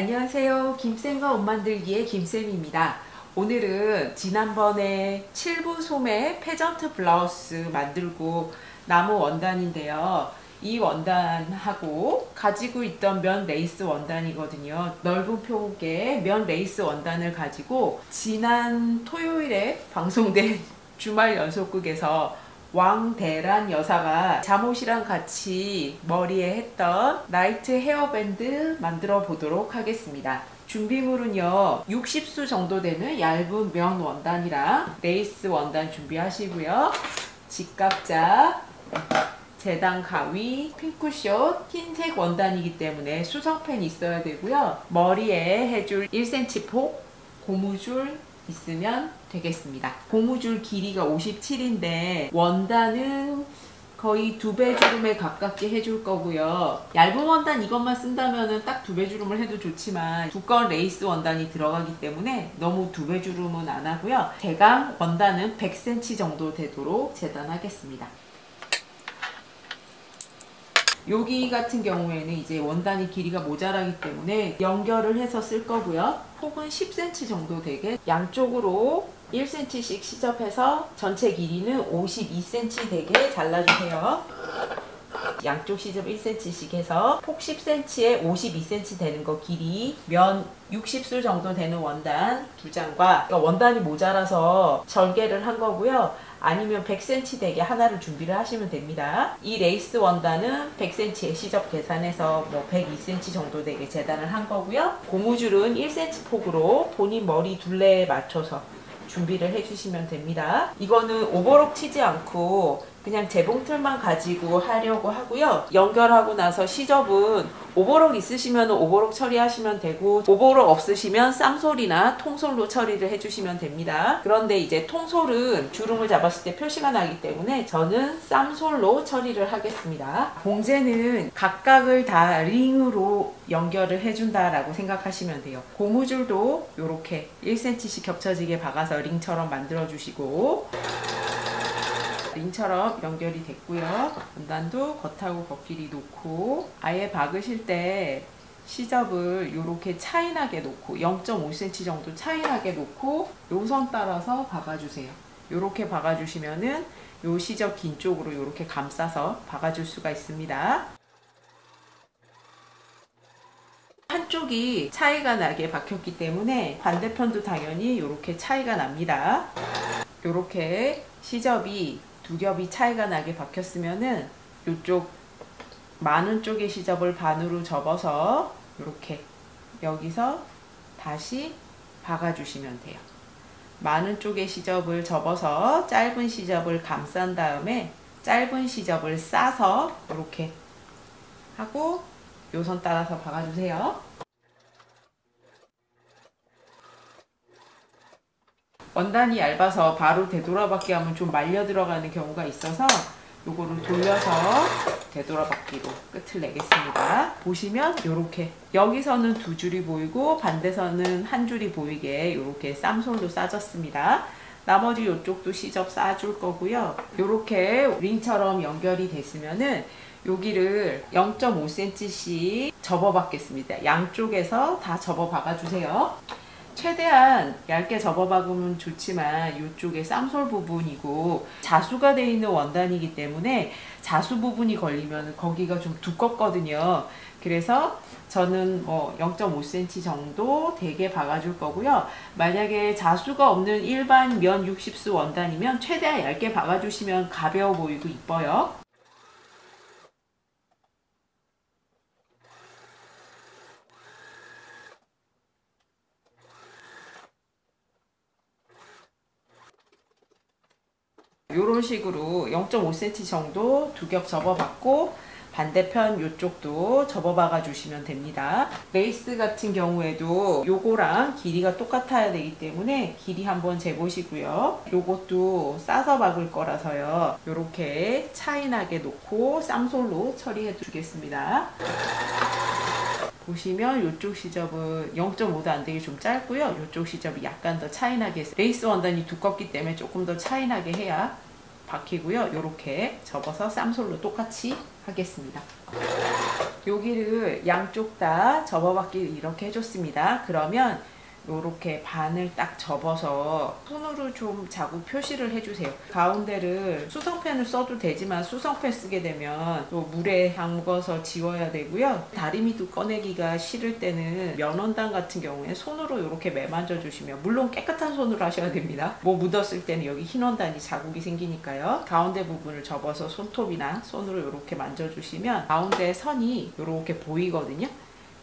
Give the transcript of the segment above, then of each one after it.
안녕하세요. 김쌤과 옷 만들기의 김쌤입니다. 오늘은 지난번에 7부 소매 페전트 블라우스 만들고 나무 원단인데요. 이 원단하고 가지고 있던 면 레이스 원단이거든요. 넓은 폭의 면 레이스 원단을 가지고 지난 토요일에 방송된 주말 연속극에서 왕대란 여사가 잠옷이랑 같이 머리에 했던 나이트 헤어밴드 만들어 보도록 하겠습니다. 준비물은요, 60수 정도 되는 얇은 면 원단이랑 레이스 원단 준비하시고요. 직각자, 재단 가위, 핑크숏, 흰색 원단이기 때문에 수성펜이 있어야 되고요. 머리에 해줄 1cm 폭 고무줄 있으면 되겠습니다. 고무줄 길이가 57인데 원단은 거의 2배 주름에 가깝게 해줄 거고요. 얇은 원단 이것만 쓴다면 딱 2배 주름을 해도 좋지만 두꺼운 레이스 원단이 들어가기 때문에 너무 2배 주름은 안 하고요. 대강 원단은 100cm 정도 되도록 재단하겠습니다. 여기 같은 경우에는 이제 원단이 길이가 모자라기 때문에 연결을 해서 쓸 거고요. 폭은 10cm 정도 되게 양쪽으로 1cm씩 시접해서 전체 길이는 52cm 되게 잘라주세요. 양쪽 시접 1cm씩 해서 폭 10cm에 52cm 되는 거 길이 면 60수 정도 되는 원단 2장과 그러니까 원단이 모자라서 절개를 한 거고요. 아니면 100cm 되게 하나를 준비를 하시면 됩니다. 이 레이스 원단은 100cm에 시접 계산해서 102cm 정도 되게 재단을 한 거고요. 고무줄은 1cm 폭으로 본인 머리 둘레에 맞춰서 준비를 해주시면 됩니다. 이거는 오버록 치지 않고 그냥 재봉틀만 가지고 하려고 하고요. 연결하고 나서 시접은 오버록 있으시면 오버록 처리하시면 되고 오버록 없으시면 쌈솔이나 통솔로 처리를 해주시면 됩니다. 그런데 이제 통솔은 주름을 잡았을 때 표시가 나기 때문에 저는 쌈솔로 처리를 하겠습니다. 봉제는 각각을 다 링으로 연결을 해준다라고 생각하시면 돼요. 고무줄도 이렇게 1cm씩 겹쳐지게 박아서 링처럼 만들어 주시고 링처럼 연결이 됐고요. 원단도 겉하고 겉길이 놓고 아예 박으실 때 시접을 이렇게 차이나게 놓고 0.5cm 정도 차이나게 놓고 요 선 따라서 박아주세요. 이렇게 박아주시면은 요 시접 긴 쪽으로 이렇게 감싸서 박아줄 수가 있습니다. 한쪽이 차이가 나게 박혔기 때문에 반대편도 당연히 이렇게 차이가 납니다. 이렇게 시접이 두 겹이 차이가 나게 박혔으면은 이쪽 많은 쪽의 시접을 반으로 접어서 이렇게 여기서 다시 박아주시면 돼요. 많은 쪽의 시접을 접어서 짧은 시접을 감싼 다음에 짧은 시접을 싸서 이렇게 하고 요 선 따라서 박아주세요. 원단이 얇아서 바로 되돌아박기 하면 좀 말려 들어가는 경우가 있어서 요거를 돌려서 되돌아박기로 끝을 내겠습니다. 보시면 요렇게 여기서는 2줄이 보이고 반대선은 한 줄이 보이게 요렇게 쌈솔로 싸졌습니다. 나머지 요쪽도 시접 싸줄 거고요. 요렇게 링처럼 연결이 됐으면은 여기를 0.5cm씩 접어 박겠습니다. 양쪽에서 다 접어 박아주세요. 최대한 얇게 접어 박으면 좋지만 이쪽에 쌈솔 부분이고 자수가 되어 있는 원단이기 때문에 자수 부분이 걸리면 거기가 좀 두껍거든요. 그래서 저는 0.5cm 정도 되게 박아줄 거고요. 만약에 자수가 없는 일반 면 60수 원단이면 최대한 얇게 박아주시면 가벼워 보이고 이뻐요. 이런 식으로 0.5cm 정도 두 겹 접어봤고 반대편 이쪽도 접어박아 주시면 됩니다. 레이스 같은 경우에도 요거랑 길이가 똑같아야 되기 때문에 길이 한번 재보시고요. 요것도 싸서 박을 거라서요. 요렇게 차이나게 놓고 쌈솔로 처리해 주겠습니다. 보시면 이쪽 시접은 0.5도 안 되게 좀 짧고요. 이쪽 시접이 약간 더 차이나게 레이스 원단이 두껍기 때문에 조금 더 차이나게 해야 박히고요. 요렇게 접어서 쌈솔로 똑같이 하겠습니다. 여기를 양쪽 다 접어받기 이렇게 해줬습니다. 그러면 요렇게 반을 딱 접어서 손으로 좀 자국 표시를 해주세요. 가운데를 수성펜을 써도 되지만 수성펜 쓰게 되면 또 물에 담궈서 지워야 되고요. 다리미도 꺼내기가 싫을 때는 면원단 같은 경우에 손으로 이렇게 매만져 주시면, 물론 깨끗한 손으로 하셔야 됩니다. 뭐 묻었을 때는 여기 흰 원단이 자국이 생기니까요. 가운데 부분을 접어서 손톱이나 손으로 이렇게 만져주시면 가운데 선이 이렇게 보이거든요.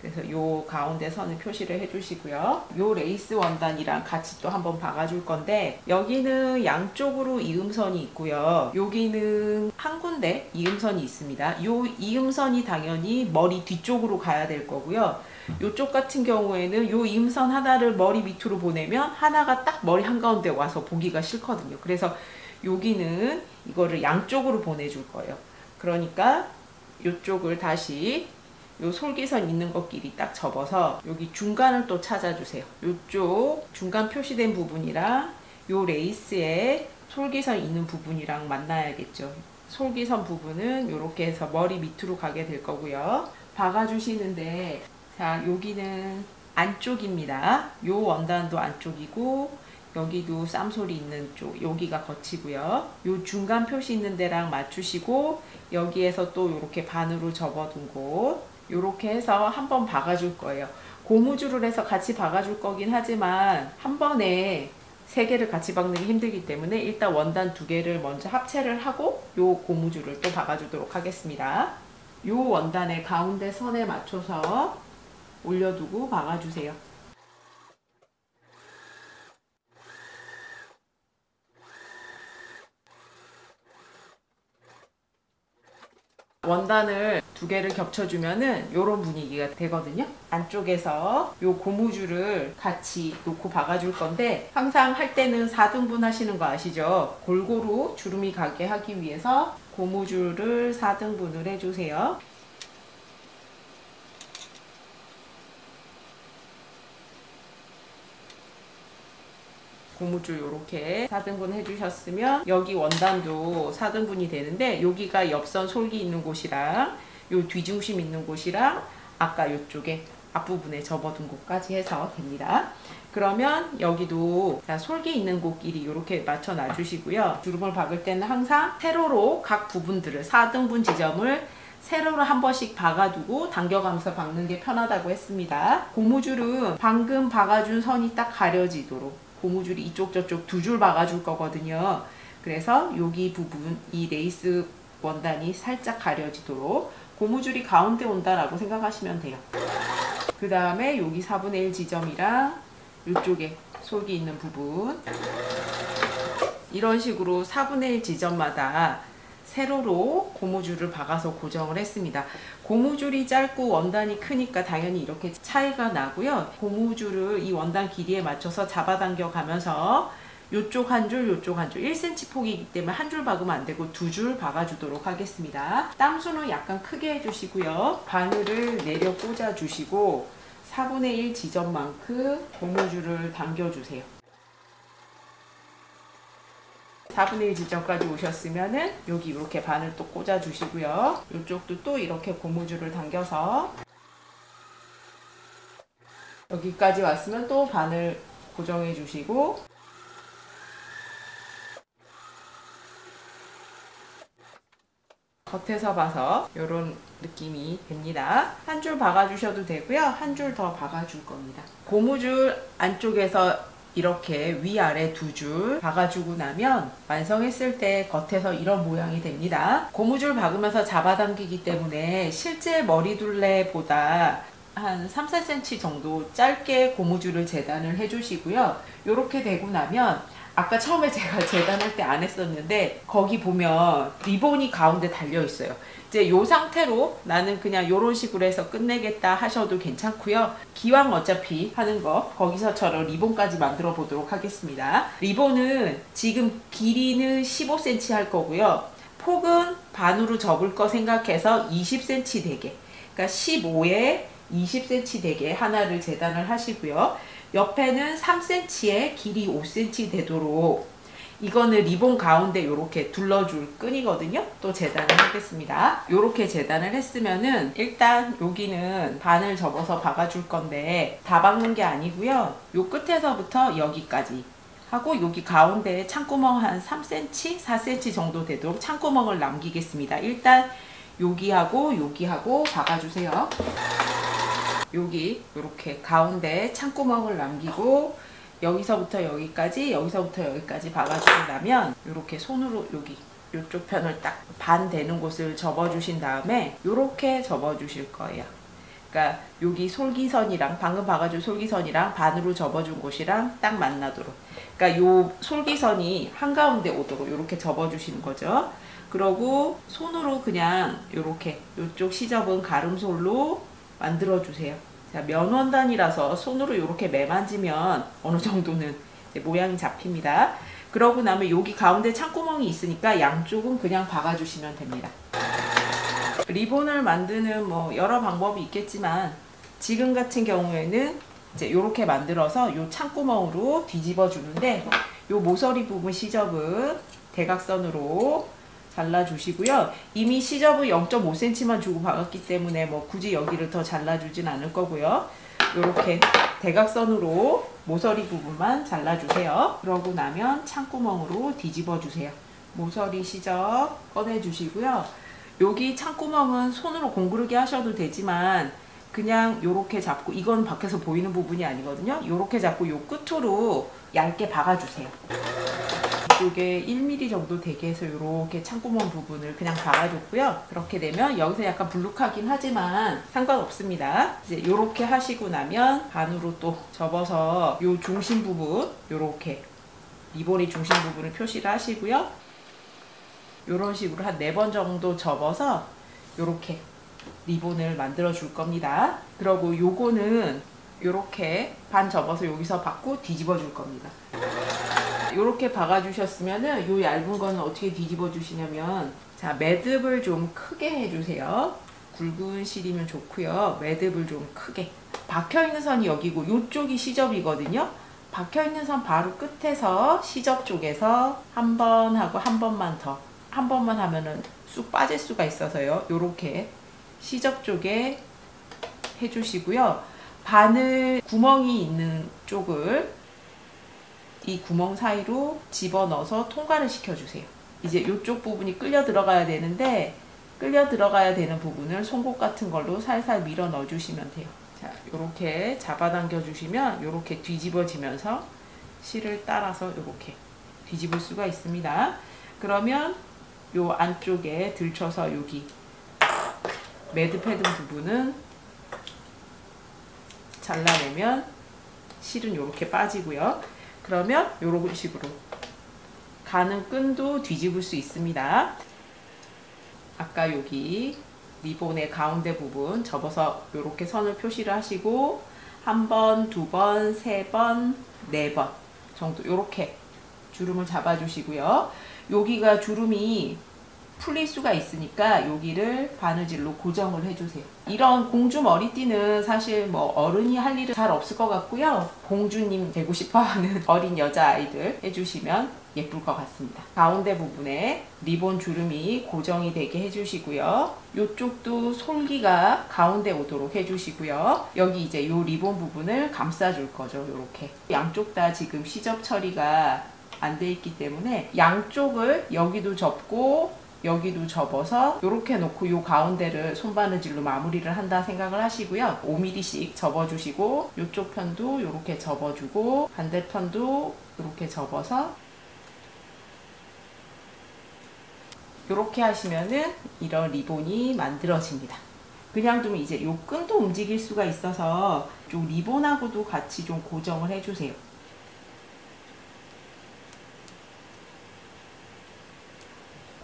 그래서 요 가운데 선을 표시를 해주시고요. 요 레이스 원단이랑 같이 또 한번 박아줄 건데, 여기는 양쪽으로 이음선이 있고요. 여기는 한 군데 이음선이 있습니다. 요 이음선이 당연히 머리 뒤쪽으로 가야 될 거고요. 요쪽 같은 경우에는 요 이음선 하나를 머리 밑으로 보내면 하나가 딱 머리 한가운데 와서 보기가 싫거든요. 그래서 여기는 이거를 양쪽으로 보내줄 거예요. 그러니까 요쪽을 다시 요 솔기선 있는 것끼리 딱 접어서 여기 중간을 또 찾아주세요. 요쪽 중간 표시된 부분이랑 요 레이스에 솔기선 있는 부분이랑 만나야겠죠. 솔기선 부분은 이렇게 해서 머리 밑으로 가게 될 거고요. 박아주시는데, 자, 여기는 안쪽입니다. 요 원단도 안쪽이고 여기도 쌈솔이 있는 쪽, 여기가 겉이고요. 요 중간 표시 있는 데랑 맞추시고 여기에서 또 이렇게 반으로 접어둔 곳 요렇게 해서 한번 박아줄 거예요. 고무줄을 해서 같이 박아줄 거긴 하지만 한 번에 3개를 같이 박는 게 힘들기 때문에 일단 원단 2개를 먼저 합체를 하고 요 고무줄을 또 박아주도록 하겠습니다. 요 원단의 가운데 선에 맞춰서 올려두고 박아주세요. 원단을 2개를 겹쳐주면은 요런 분위기가 되거든요. 안쪽에서 요 고무줄을 같이 놓고 박아줄 건데, 항상 할 때는 4등분 하시는 거 아시죠? 골고루 주름이 가게 하기 위해서 고무줄을 4등분을 해주세요. 고무줄 이렇게 4등분 해주셨으면 여기 원단도 4등분이 되는데, 여기가 옆선 솔기 있는 곳이랑 요 뒤중심 있는 곳이랑 아까 요쪽에 앞부분에 접어둔 곳까지 해서 됩니다. 그러면 여기도 솔기 있는 곳끼리 이렇게 맞춰 놔주시고요. 주름을 박을 때는 항상 세로로 각 부분들을 4등분 지점을 세로로 한 번씩 박아두고 당겨가면서 박는 게 편하다고 했습니다. 고무줄은 방금 박아준 선이 딱 가려지도록 고무줄이 이쪽 저쪽 2줄 박아줄 거거든요. 그래서 여기 부분, 이 레이스 원단이 살짝 가려지도록 고무줄이 가운데 온다라고 생각하시면 돼요. 그 다음에 여기 4분의 1 지점이랑 이쪽에 솔기 있는 부분, 이런 식으로 4분의 1 지점마다 세로로 고무줄을 박아서 고정을 했습니다. 고무줄이 짧고 원단이 크니까 당연히 이렇게 차이가 나고요. 고무줄을 이 원단 길이에 맞춰서 잡아당겨 가면서 요쪽 한 줄, 요쪽 한 줄, 1cm 폭이기 때문에 한 줄 박으면 안 되고 2줄 박아주도록 하겠습니다. 땀수는 약간 크게 해주시고요. 바늘을 내려 꽂아주시고 4분의 1 지점만큼 고무줄을 당겨주세요. 4분의 1 지점까지 오셨으면은 여기 이렇게 바늘 또 꽂아 주시고요. 이쪽도 또 이렇게 고무줄을 당겨서 여기까지 왔으면 또 바늘 고정해 주시고, 겉에서 봐서 이런 느낌이 됩니다. 한 줄 박아 주셔도 되고요. 한 줄 더 박아 줄 겁니다. 고무줄 안쪽에서 이렇게 위아래 2줄 박아주고 나면 완성했을 때 겉에서 이런 모양이 됩니다. 고무줄 박으면서 잡아당기기 때문에 실제 머리둘레보다 한 3, 4cm 정도 짧게 고무줄을 재단을 해주시고요. 이렇게 되고 나면 아까 처음에 제가 재단할 때 안 했었는데 거기 보면 리본이 가운데 달려 있어요. 이제 요 상태로 나는 그냥 요런 식으로 해서 끝내겠다 하셔도 괜찮고요. 기왕 어차피 하는 거 거기서처럼 리본까지 만들어 보도록 하겠습니다. 리본은 지금 길이는 15cm 할 거고요. 폭은 반으로 접을 거 생각해서 20cm 되게, 그러니까 15에 20cm 되게 하나를 재단을 하시고요. 옆에는 3cm에 길이 5cm 되도록 이거는 리본 가운데 이렇게 둘러줄 끈이거든요. 또 재단을 하겠습니다. 이렇게 재단을 했으면은 일단 여기는 반을 접어서 박아줄 건데 다 박는 게 아니고요. 요 끝에서부터 여기까지 하고 여기 가운데에 창구멍 한 3cm, 4cm 정도 되도록 창구멍을 남기겠습니다. 일단 여기하고 여기하고 박아주세요. 여기 이렇게 가운데 창구멍을 남기고 여기서부터 여기까지, 여기서부터 여기까지 박아주고 나면 이렇게 손으로 여기 이쪽 편을 딱 반 되는 곳을 접어주신 다음에 이렇게 접어주실 거예요. 그러니까 여기 솔기선이랑 방금 박아준 솔기선이랑 반으로 접어준 곳이랑 딱 만나도록. 그러니까 요 솔기선이 한가운데 오도록 이렇게 접어주시는 거죠. 그러고 손으로 그냥 이렇게 이쪽 시접은 가름솔로 만들어주세요. 자, 면원단이라서 손으로 이렇게 매만지면 어느 정도는 모양이 잡힙니다. 그러고 나면 여기 가운데 창구멍이 있으니까 양쪽은 그냥 박아주시면 됩니다. 리본을 만드는 뭐 여러 방법이 있겠지만 지금 같은 경우에는 이제 이렇게 만들어서 이 창구멍으로 뒤집어 주는데 이 모서리 부분 시접은 대각선으로 잘라주시고요. 이미 시접을 0.5cm만 주고 박았기 때문에 뭐 굳이 여기를 더 잘라주진 않을 거고요. 이렇게 대각선으로 모서리 부분만 잘라주세요. 그러고 나면 창구멍으로 뒤집어 주세요. 모서리 시접 꺼내주시고요. 여기 창구멍은 손으로 공구르기 하셔도 되지만 그냥 요렇게 잡고, 이건 밖에서 보이는 부분이 아니거든요. 요렇게 잡고 요 끝으로 얇게 박아주세요. 이쪽에 1mm 정도 되게 해서 이렇게 창구멍 부분을 그냥 박아줬고요. 그렇게 되면 여기서 약간 불룩하긴 하지만 상관없습니다. 이제 이렇게 하시고 나면 반으로 또 접어서 요 중심 부분, 요렇게 리본의 중심 부분을 표시를 하시고요. 요런 식으로 한 4번 정도 접어서 요렇게 리본을 만들어 줄 겁니다. 그리고 요거는 요렇게 반 접어서 여기서 박고 뒤집어 줄 겁니다. 요렇게 박아 주셨으면은 요 얇은 거는 어떻게 뒤집어 주시냐면, 자, 매듭을 좀 크게 해주세요. 굵은 실이면 좋고요. 매듭을 좀 크게. 박혀 있는 선이 여기고 요쪽이 시접이거든요. 박혀 있는 선 바로 끝에서 시접 쪽에서 한 번 하고 한 번만 더, 한 번만 하면은 쑥 빠질 수가 있어서요. 요렇게 시접 쪽에 해주시고요. 바늘 구멍이 있는 쪽을 이 구멍 사이로 집어넣어서 통과를 시켜주세요. 이제 이쪽 부분이 끌려 들어가야 되는데, 끌려 들어가야 되는 부분을 송곳 같은 걸로 살살 밀어 넣어주시면 돼요. 자, 이렇게 잡아당겨 주시면 이렇게 뒤집어지면서 실을 따라서 이렇게 뒤집을 수가 있습니다. 그러면 요 안쪽에 들쳐서 여기 매듭해둔 부분은 잘라내면 실은 이렇게 빠지고요. 그러면 이런 식으로 가는 끈도 뒤집을 수 있습니다. 아까 여기 리본의 가운데 부분 접어서 이렇게 선을 표시를 하시고 한 번, 두 번, 세 번, 네 번 정도 이렇게 주름을 잡아주시고요. 여기가 주름이 풀릴 수가 있으니까 여기를 바느질로 고정을 해주세요. 이런 공주 머리띠는 사실 뭐 어른이 할 일은 잘 없을 것 같고요. 공주님 되고 싶어하는 어린 여자아이들 해주시면 예쁠 것 같습니다. 가운데 부분에 리본 주름이 고정이 되게 해주시고요. 이쪽도 솔기가 가운데 오도록 해주시고요. 여기 이제 요 리본 부분을 감싸줄 거죠. 이렇게 양쪽 다 지금 시접 처리가 안 돼 있기 때문에 양쪽을 여기도 접고 여기도 접어서 이렇게 놓고 요 가운데를 손바느질로 마무리를 한다 생각을 하시고요. 5mm씩 접어주시고 이쪽 편도 이렇게 접어주고 반대편도 이렇게 접어서 이렇게 하시면은 이런 리본이 만들어집니다. 그냥 두면 이제 요 끈도 움직일 수가 있어서 좀 리본하고도 같이 좀 고정을 해주세요.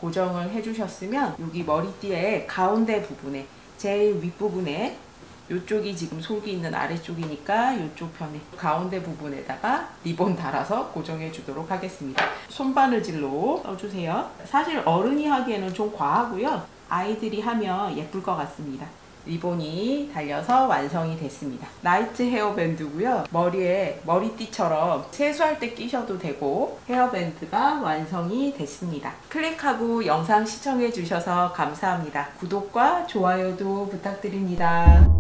고정을 해주셨으면 여기 머리띠의 가운데 부분에, 제일 윗부분에, 이쪽이 지금 솔기 있는 아래쪽이니까 이쪽 편에 가운데 부분에다가 리본 달아서 고정해 주도록 하겠습니다. 손바느질로 써주세요. 사실 어른이 하기에는 좀 과하고요. 아이들이 하면 예쁠 것 같습니다. 리본이 달려서 완성이 됐습니다. 나이트 헤어밴드고요. 머리에 머리띠처럼 세수할 때 끼셔도 되고 헤어밴드가 완성이 됐습니다. 클릭하고 영상 시청해 주셔서 감사합니다. 구독과 좋아요도 부탁드립니다.